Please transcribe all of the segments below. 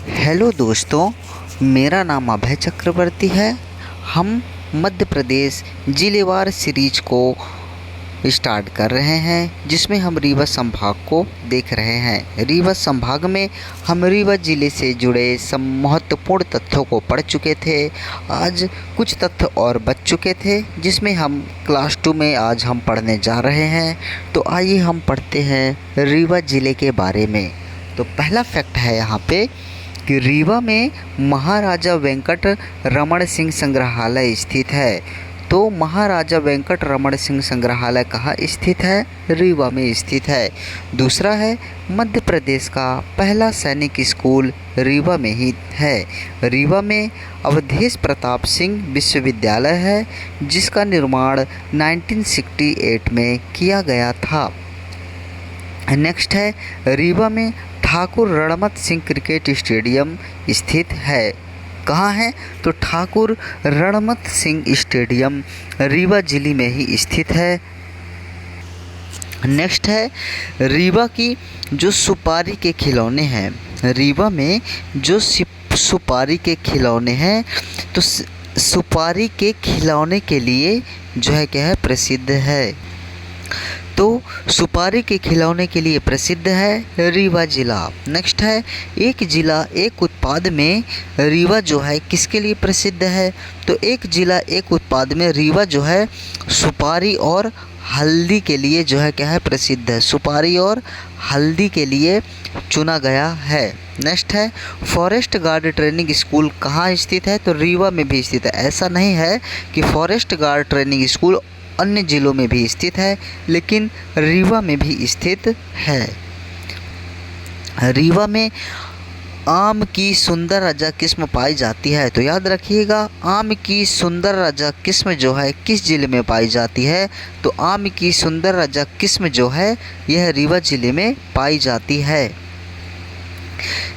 Hello दोस्तों, मेरा नाम अभय चक्रवर्ती है। हम मध्य प्रदेश जिलेवार सीरीज को स्टार्ट कर रहे हैं, जिसमें हम रीवा संभाग को देख रहे हैं। रीवा संभाग में हम रीवा ज़िले से जुड़े सब महत्वपूर्ण तथ्यों को पढ़ चुके थे। आज कुछ तथ्य और बच चुके थे, जिसमें हम क्लास 2 में आज हम पढ़ने जा रहे हैं। तो आइए हम पढ़ते हैं रीवा ज़िले के बारे में। तो पहला फैक्ट है यहाँ पे कि रीवा में महाराजा वेंकट रमण सिंह संग्रहालय स्थित है। तो महाराजा वेंकट रमण सिंह संग्रहालय कहाँ स्थित है? रीवा में स्थित है। दूसरा है, मध्य प्रदेश का पहला सैनिक स्कूल रीवा में ही है। रीवा में अवधेश प्रताप सिंह विश्वविद्यालय है, जिसका निर्माण 1968 में किया गया था। नेक्स्ट है, रीवा में ठाकुर रणमत सिंह क्रिकेट स्टेडियम स्थित है। कहाँ है? तो ठाकुर रणमत सिंह स्टेडियम रीवा जिले में ही स्थित है। नेक्स्ट है, रीवा की जो सुपारी के खिलौने हैं, रीवा में जो सुपारी के खिलौने हैं, तो सुपारी के खिलौने के लिए जो है क्या है, प्रसिद्ध है। तो सुपारी के खिलौने के लिए प्रसिद्ध है रीवा जिला। नेक्स्ट है, एक जिला एक उत्पाद में रीवा जो है किसके लिए प्रसिद्ध है? तो एक जिला एक उत्पाद में रीवा जो है सुपारी और हल्दी के लिए जो है क्या है, प्रसिद्ध है। सुपारी और हल्दी के लिए चुना गया है। नेक्स्ट है, फॉरेस्ट गार्ड ट्रेनिंग स्कूल कहाँ स्थित है? तो रीवा में भी स्थित है। ऐसा नहीं है कि फॉरेस्ट गार्ड ट्रेनिंग स्कूल अन्य जिलों में भी स्थित है, लेकिन रीवा में भी स्थित है। रीवा में आम की सुंदर राजा किस्म पाई जाती है। तो याद रखिएगा, आम की सुंदर राजा किस्म जो है किस जिले में पाई जाती है? तो आम की सुंदर राजा किस्म जो है यह रीवा जिले में पाई जाती है।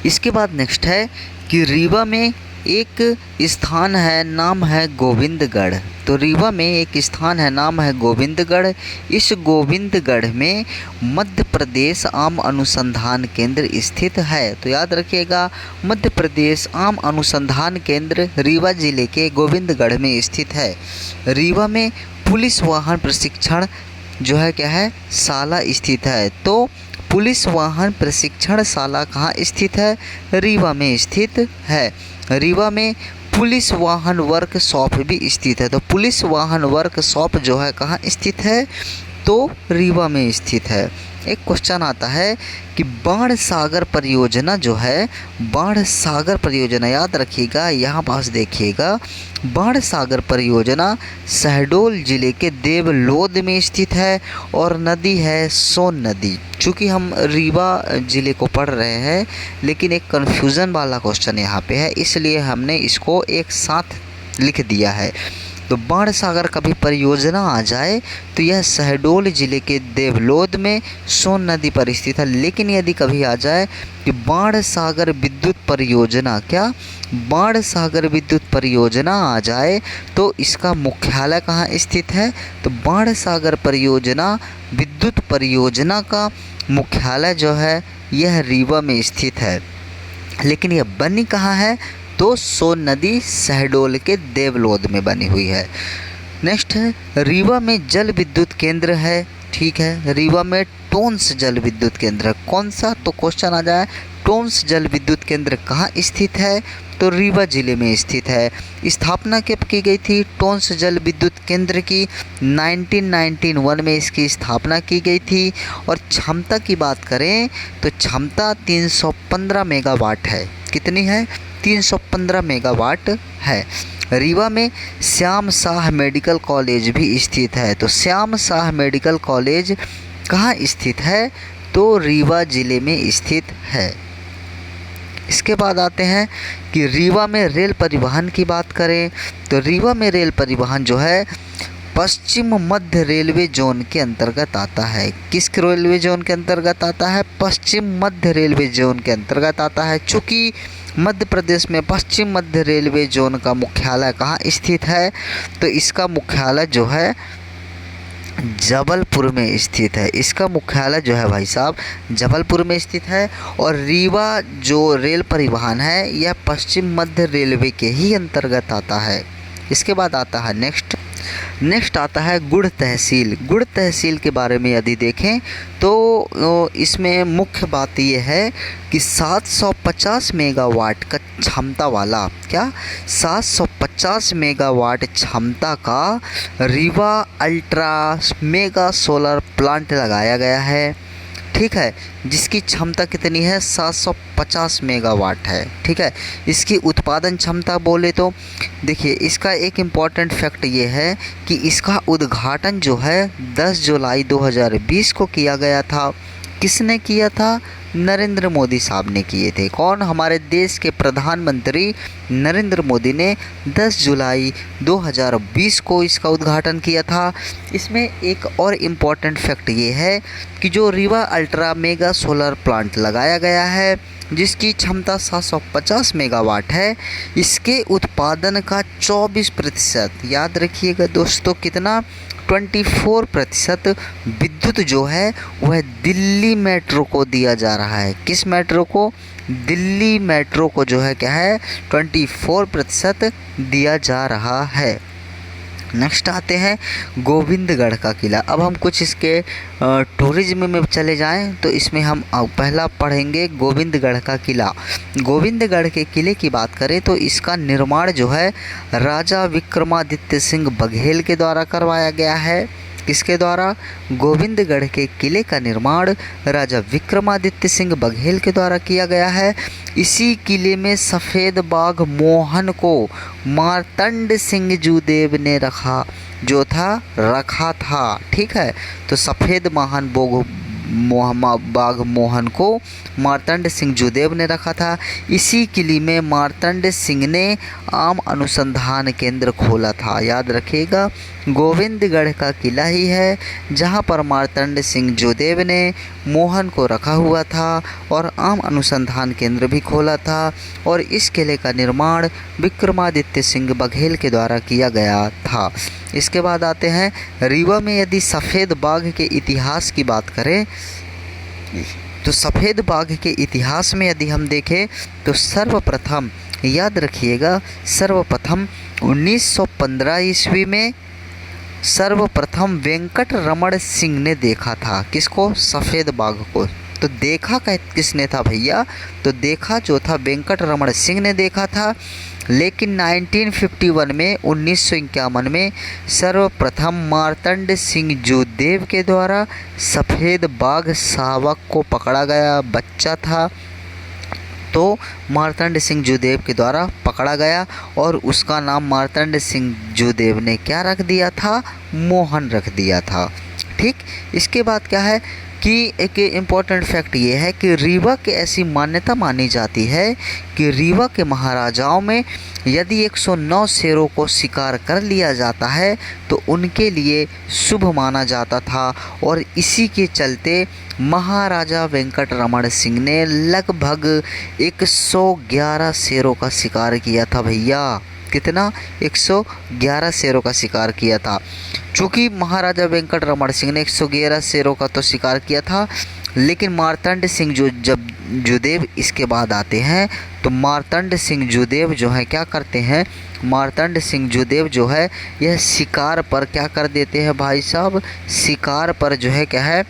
इसके बाद नेक्स्ट है कि रीवा में एक स्थान है, नाम है गोविंदगढ़। तो रीवा में एक स्थान है, नाम है गोविंदगढ़। इस गोविंदगढ़ में मध्य प्रदेश आम अनुसंधान केंद्र स्थित है। तो याद रखिएगा, मध्य प्रदेश आम अनुसंधान केंद्र रीवा जिले के गोविंदगढ़ में स्थित है। रीवा में पुलिस वाहन प्रशिक्षण जो है क्या है, शाला स्थित है। तो पुलिस वाहन प्रशिक्षण शाला कहाँ स्थित है? रीवा में स्थित है। रीवा में पुलिस वाहन वर्कशॉप भी स्थित है। तो पुलिस वाहन वर्कशॉप जो है कहाँ स्थित है? तो रीवा में स्थित है। एक क्वेश्चन आता है कि बाण सागर परियोजना जो है, बाण सागर परियोजना याद रखिएगा, यहाँ पास देखिएगा, बाण सागर परियोजना शहडोल जिले के देवलोद में स्थित है और नदी है सोन नदी। चूँकि हम रीवा ज़िले को पढ़ रहे हैं, लेकिन एक कन्फ्यूज़न वाला क्वेश्चन यहाँ पे है, इसलिए हमने इसको एक साथ लिख दिया है। तो बाण सागर कभी परियोजना आ जाए तो यह शहडोल जिले के देवलोद में सोन नदी पर स्थित है। लेकिन यदि कभी आ जाए कि बाण सागर विद्युत परियोजना, क्या बाण सागर विद्युत परियोजना आ जाए तो इसका मुख्यालय कहाँ स्थित है? तो बाण सागर परियोजना विद्युत परियोजना का मुख्यालय जो है यह रीवा में स्थित है। लेकिन यह बनी कहाँ है? तो सोन नदी शहडोल के देवलोद में बनी हुई है। नेक्स्ट है, रीवा में जल विद्युत केंद्र है। ठीक है, रीवा में टोंस जल विद्युत केंद्र कौन सा? तो क्वेश्चन आ जाए, टोंस जल विद्युत केंद्र कहाँ स्थित है? तो रीवा जिले में स्थित है। स्थापना कब की गई थी टोंस जल विद्युत केंद्र की? 1991 में इसकी स्थापना की गई थी। और क्षमता की बात करें तो क्षमता 315 मेगावाट है। कितनी है? 315 मेगावाट है। रीवा में श्याम शाह मेडिकल कॉलेज भी स्थित है। तो श्याम शाह मेडिकल कॉलेज कहाँ स्थित है? तो रीवा जिले में स्थित है। इसके बाद आते हैं कि रीवा में रेल परिवहन की बात करें तो रीवा में रेल परिवहन जो है पश्चिम मध्य रेलवे जोन के अंतर्गत आता है। किस रेलवे जोन के अंतर्गत आता है? पश्चिम मध्य रेलवे जोन के अंतर्गत आता है। चूँकि मध्य प्रदेश में पश्चिम मध्य रेलवे जोन का मुख्यालय कहाँ स्थित है? तो इसका मुख्यालय जो है जबलपुर में स्थित है। इसका मुख्यालय जो है भाई साहब जबलपुर में स्थित है। और रीवा जो रेल परिवहन है यह पश्चिम मध्य रेलवे के ही अंतर्गत आता है। इसके बाद आता है नेक्स्ट आता है गुड़ तहसील। गुड़ तहसील के बारे में यदि देखें तो इसमें मुख्य बात यह है कि 750 मेगावाट का क्षमता वाला 750 मेगावाट क्षमता का Rewa ultra mega solar plant लगाया गया है। ठीक है, जिसकी क्षमता कितनी है 750 मेगावाट है। ठीक है, इसकी उत्पादन क्षमता बोले तो देखिए इसका एक इम्पॉर्टेंट फैक्ट ये है कि इसका उद्घाटन जो है 10 जुलाई 2020 को किया गया था। किसने किया था? नरेंद्र मोदी साहब ने किए थे। कौन? हमारे देश के प्रधानमंत्री नरेंद्र मोदी ने 10 जुलाई 2020 को इसका उद्घाटन किया था। इसमें एक और इम्पॉर्टेंट फैक्ट ये है कि जो Rewa ultra mega solar plant लगाया गया है जिसकी क्षमता 750 मेगावाट है, इसके उत्पादन का 24%, याद रखिएगा दोस्तों कितना, 24% विद्युत जो है वह दिल्ली मेट्रो को दिया जा रहा है। किस मेट्रो को? दिल्ली मेट्रो को जो है क्या है 24% दिया जा रहा है। नेक्स्ट आते हैं गोविंदगढ़ का किला। अब हम कुछ इसके टूरिज्म में चले जाएं तो इसमें हम पहला पढ़ेंगे गोविंदगढ़ का किला। गोविंदगढ़ के किले की बात करें तो इसका निर्माण जो है राजा विक्रमादित्य सिंह बघेल के द्वारा करवाया गया है। किसके द्वारा? गोविंदगढ़ के किले का निर्माण राजा विक्रमादित्य सिंह बघेल के द्वारा किया गया है। इसी किले में सफ़ेद बाघ मोहन को मार्तंड सिंह जूदेव ने रखा था। ठीक है, तो सफ़ेद बाघ मोहन को मार्तंड सिंह जूदेव ने रखा था। इसी किले में मार्तंड सिंह ने आम अनुसंधान केंद्र खोला था। याद रखिएगा गोविंदगढ़ का किला ही है जहां पर मार्तंड सिंह जूदेव ने मोहन को रखा हुआ था और आम अनुसंधान केंद्र भी खोला था। और इस किले का निर्माण विक्रमादित्य सिंह बघेल के द्वारा किया गया था। इसके बाद आते हैं रीवा में। यदि सफ़ेद बाघ के इतिहास की बात करें तो सफ़ेद बाघ के इतिहास में यदि हम देखें तो सर्वप्रथम, याद रखिएगा, सर्वप्रथम 1915 ईस्वी में सर्वप्रथम वेंकट रमण सिंह ने देखा था। किसको? सफ़ेद बाघ को। तो देखा किसने था भैया? तो देखा जो था वेंकट रमण सिंह ने देखा था। लेकिन 1951 में 1951 में सर्वप्रथम मार्तंड सिंह जूदेव के द्वारा सफ़ेद बाघ शावक को पकड़ा गया। बच्चा था तो मार्तंड सिंह जूदेव के द्वारा पकड़ा गया और उसका नाम मार्तंड सिंह जूदेव ने क्या रख दिया था? मोहन रख दिया था। ठीक, इसके बाद क्या है कि एक इम्पॉर्टेंट फैक्ट ये है कि रीवा की ऐसी मान्यता मानी जाती है कि रीवा के महाराजाओं में यदि 109 शेरों को शिकार कर लिया जाता है तो उनके लिए शुभ माना जाता था। और इसी के चलते महाराजा वेंकट रमण सिंह ने लगभग 111 शेरों का शिकार किया था भैया। कितना? 111 शेरों का शिकार किया था। चूँकि महाराजा वेंकट रमण सिंह ने 111 शेरों का तो शिकार किया था, लेकिन मार्तंड सिंह जब जूदेव इसके बाद आते हैं तो मार्तंड सिंह जूदेव जो है क्या करते हैं? मार्तंड सिंह जूदेव जो है यह शिकार पर क्या कर देते हैं भाई साहब? शिकार पर जो है क्या है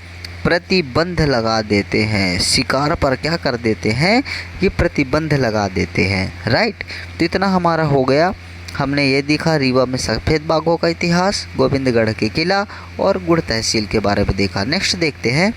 प्रतिबंध लगा देते हैं। शिकार पर क्या कर देते हैं? ये प्रतिबंध लगा देते हैं। राइट, तो इतना हमारा हो गया। हमने ये देखा रीवा में सफ़ेद बाघों का इतिहास, गोविंदगढ़ के किला और गुड़ तहसील के बारे में देखा। नेक्स्ट देखते हैं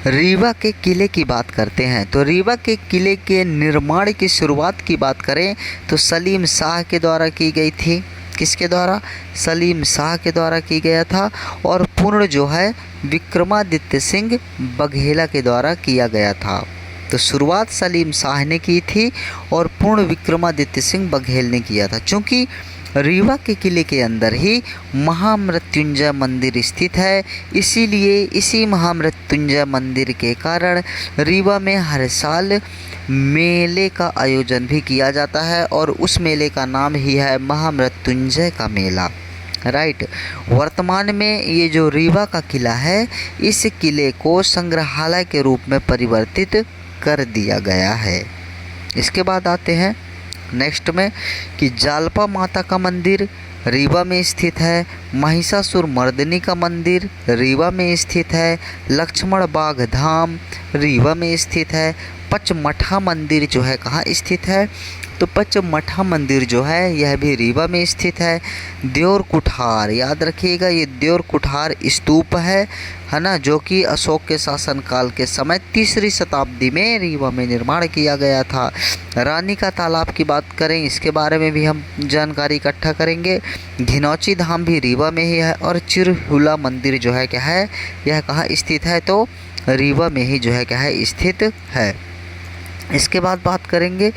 रीवा के किले की बात करते हैं। तो रीवा के किले के निर्माण की शुरुआत की बात करें तो सलीम शाह के द्वारा की गई थी। किसके द्वारा? सलीम शाह के द्वारा की गया था। और पूर्ण जो है विक्रमादित्य सिंह बघेला के द्वारा किया गया था। तो शुरुआत सलीम शाह ने की थी और पूर्ण विक्रमादित्य सिंह बघेल ने किया था। चूँकि रीवा के किले के अंदर ही महामृत्युंजय मंदिर स्थित है, इसीलिए इसी महामृत्युंजय मंदिर के कारण रीवा में हर साल मेले का आयोजन भी किया जाता है और उस मेले का नाम ही है महामृत्युंजय का मेला। राइट। वर्तमान में ये जो रीवा का किला है, इस किले को संग्रहालय के रूप में परिवर्तित कर दिया गया है। इसके बाद आते हैं नेक्स्ट में कि जालपा माता का मंदिर रीवा में स्थित है। महिषासुर मर्दिनी का मंदिर रीवा में स्थित है। लक्ष्मण बाग धाम रीवा में स्थित है। पचमढ़ा मंदिर जो है कहाँ स्थित है, तो पचमढ़ा मंदिर जो है यह भी रीवा में स्थित है। देवर कुठार, याद रखिएगा ये देवर कुठार स्तूप है ना, जो कि अशोक के शासनकाल के समय 3री शताब्दी में रीवा में निर्माण किया गया था। रानी का तालाब की बात करें, इसके बारे में भी हम जानकारी इकट्ठा करेंगे। घिनौची धाम भी रीवा में ही है। और चिरहुला मंदिर जो है क्या है, यह कहाँ स्थित है, तो रीवा में ही जो है क्या है स्थित है। इसके बाद बात करेंगे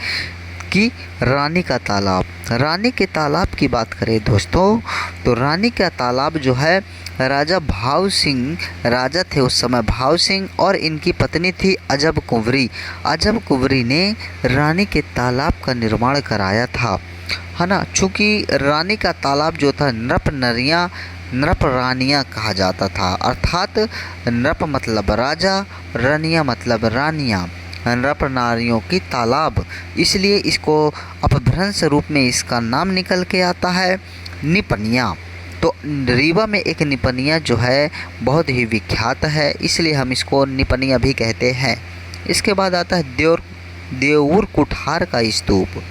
कि रानी का तालाब। रानी के तालाब की बात करें दोस्तों, तो रानी का तालाब जो है राजा भाव सिंह राजा थे उस समय, भाव सिंह, और इनकी पत्नी थी अजब कुंवरी। अजब कुंवरी ने रानी के तालाब का निर्माण कराया था, है ना। चूँकि रानी का तालाब जो था नृप रानियाँ कहा जाता था, अर्थात नृप मतलब राजा, रानियाँ मतलब रानियाँ, नृप नारियों की तालाब, इसलिए इसको अपभ्रंश रूप में इसका नाम निकल के आता है निपनिया। तो रीवा में एक निपनिया जो है बहुत ही विख्यात है, इसलिए हम इसको निपनिया भी कहते हैं। इसके बाद आता है देऊर कुठार का स्तूप।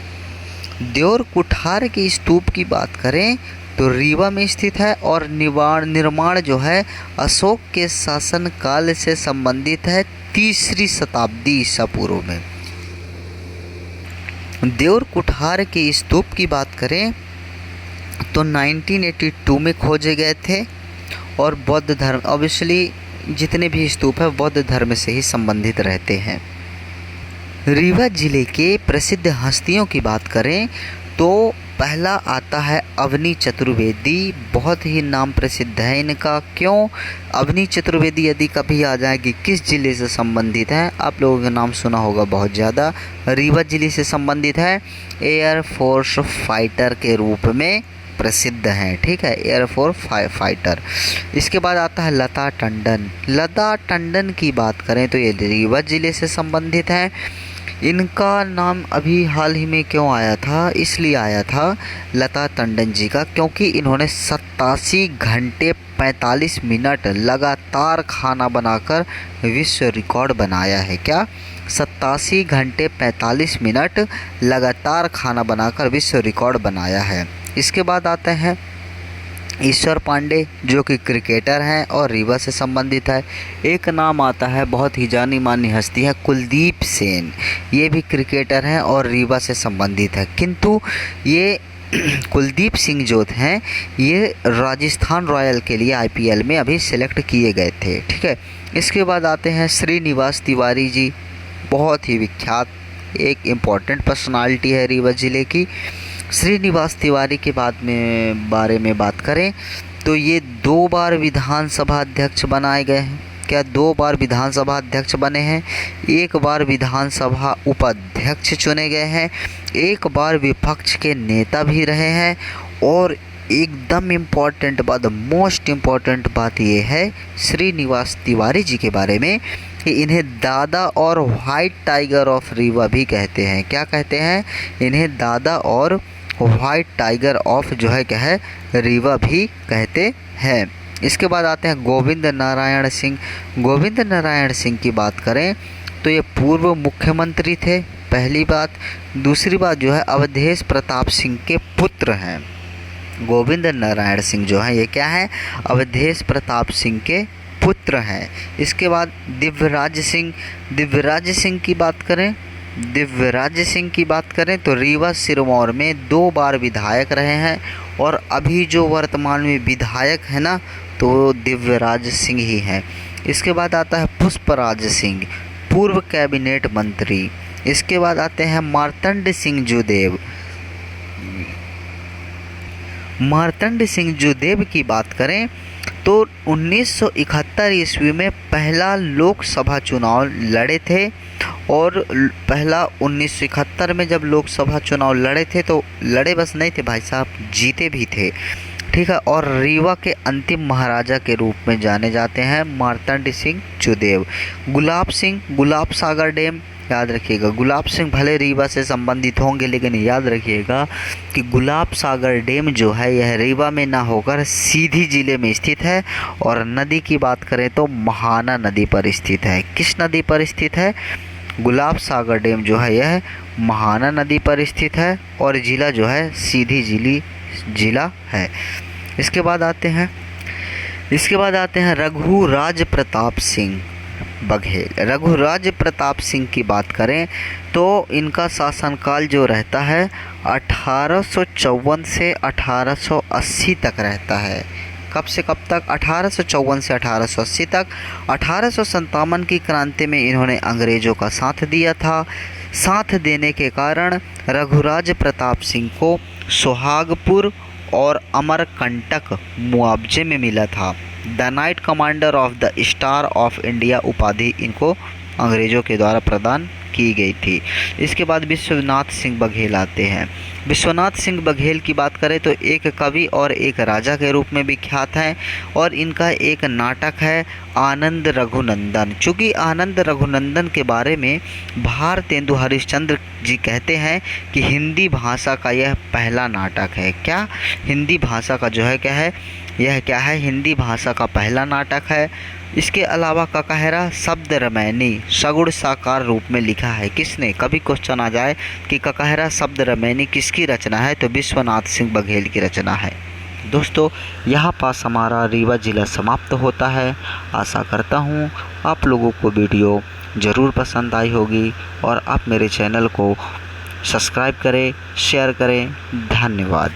देऊर कुठार के स्तूप की बात करें तो रीवा में स्थित है और निर्माण जो है अशोक के शासन काल से संबंधित है, 3री शताब्दी ईसा पूर्व में। देऊर कुठार के स्तूप की बात करें तो 1982 में खोजे गए थे और बौद्ध धर्म, ऑब्वियसली जितने भी स्तूप है बौद्ध धर्म से ही संबंधित रहते हैं। रीवा जिले के प्रसिद्ध हस्तियों की बात करें तो पहला आता है अवनी चतुर्वेदी। बहुत ही नाम प्रसिद्ध है इनका। क्यों? अवनी चतुर्वेदी यदि कभी आ जाए कि किस ज़िले से संबंधित है, आप लोगों का नाम सुना होगा बहुत ज़्यादा, रीवा जिले से संबंधित है। एयरफोर्स फाइटर के रूप में प्रसिद्ध हैं, ठीक है, एयरफोर्स फाइटर। इसके बाद आता है लता टंडन। लता टंडन की बात करें तो ये रीवा जिले से संबंधित हैं। इनका नाम अभी हाल ही में क्यों आया था, इसलिए आया था लता टंडन जी का, क्योंकि इन्होंने 87 घंटे 45 मिनट लगातार खाना बनाकर विश्व रिकॉर्ड बनाया है। क्या? 87 घंटे 45 मिनट लगातार खाना बनाकर विश्व रिकॉर्ड बनाया है। इसके बाद आते हैं ईश्वर पांडे, जो कि क्रिकेटर हैं और रीवा से संबंधित है। एक नाम आता है, बहुत ही जानी मानी हस्ती है, कुलदीप सेन। ये भी क्रिकेटर हैं और रीवा से संबंधित है, किंतु ये कुलदीप सिंह जो हैं ये राजस्थान रॉयल के लिए IPL में अभी सेलेक्ट किए गए थे, ठीक है। इसके बाद आते हैं श्रीनिवास तिवारी जी, बहुत ही विख्यात एक इम्पॉर्टेंट पर्सनालिटी है रीवा ज़िले की। श्रीनिवास तिवारी के बारे में बात करें तो ये 2 बार विधानसभा अध्यक्ष बनाए गए हैं। क्या 2 बार विधानसभा अध्यक्ष बने हैं? 1 बार विधानसभा उपाध्यक्ष चुने गए हैं, 1 बार विपक्ष के नेता भी रहे हैं। और एकदम इम्पॉर्टेंट बात, मोस्ट इम्पॉर्टेंट बात ये है श्रीनिवास तिवारी जी के बारे में कि इन्हें दादा और व्हाइट टाइगर ऑफ रीवा भी कहते हैं। क्या कहते हैं? इन्हें दादा और व्हाइट टाइगर ऑफ जो है क्या है रीवा भी कहते हैं। इसके बाद आते हैं गोविंद नारायण सिंह। गोविंद नारायण सिंह की बात करें तो ये पूर्व मुख्यमंत्री थे, पहली बात। दूसरी बात जो है अवधेश प्रताप सिंह के पुत्र हैं। गोविंद नारायण सिंह जो है ये क्या है? अवधेश प्रताप सिंह के पुत्र हैं। इसके बाद दिव्यराज सिंह की बात करें तो रीवा सिरमौर में 2 बार विधायक रहे हैं और अभी जो वर्तमान में विधायक है ना तो दिव्यराज सिंह ही हैं। इसके बाद आता है पुष्पराज सिंह, पूर्व कैबिनेट मंत्री। इसके बाद आते हैं मार्तंड सिंह जुदेव। मार्तंड सिंह जुदेव की बात करें तो 1971 ईस्वी में पहला लोकसभा चुनाव लड़े थे और पहला 1971 में जब लोकसभा चुनाव लड़े थे तो लड़े बस नहीं थे भाई साहब, जीते भी थे। ठीक है। और रीवा के अंतिम महाराजा के रूप में जाने जाते हैं मार्तंड सिंह चुदेव। गुलाब सिंह, गुलाब सागर डैम, याद रखिएगा गुलाब सिंह भले रीवा से संबंधित होंगे, लेकिन याद रखिएगा कि गुलाब सागर डैम जो है यह रीवा में ना होकर सीधी जिले में स्थित है। और नदी की बात करें तो महाना नदी पर स्थित है। किस नदी पर स्थित है? गुलाब सागर डैम जो है यह महाना नदी पर स्थित है और जिला जो है सीधी जिला है। इसके बाद आते हैं रघुराज प्रताप सिंह बघेल। रघुराज प्रताप सिंह की बात करें तो इनका शासनकाल जो रहता है 1854 से 1880 तक रहता है। कब से कब तक? 1854 से 1880 तक। 1857 की क्रांति में इन्होंने अंग्रेज़ों का साथ दिया था। साथ देने के कारण रघुराज प्रताप सिंह को सुहागपुर और अमरकंटक मुआवजे में मिला था। The night commander of the star of India उपाधि इनको अंग्रेज़ों के द्वारा प्रदान की गई थी। इसके बाद विश्वनाथ सिंह बघेल आते हैं। विश्वनाथ सिंह बघेल की बात करें तो एक कवि और एक राजा के रूप में विख्यात हैं और इनका एक नाटक है आनंद रघुनंदन। चूँकि आनंद रघुनंदन के बारे में भारतेंदु हरिश्चंद्र जी कहते हैं कि हिंदी भाषा का यह पहला नाटक है। क्या? हिंदी भाषा का जो है क्या है, यह क्या है, हिंदी भाषा का पहला नाटक है। इसके अलावा ककाहरा शब्द रामायणी सगुण साकार रूप में लिखा है। किसने? कभी क्वेश्चन आ जाए कि ककाहरा शब्द रामायणी किसकी रचना है, तो विश्वनाथ सिंह बघेल की रचना है। दोस्तों, यहाँ पास हमारा रीवा ज़िला समाप्त होता है। आशा करता हूँ आप लोगों को वीडियो ज़रूर पसंद आई होगी और आप मेरे चैनल को सब्सक्राइब करें, शेयर करें। धन्यवाद।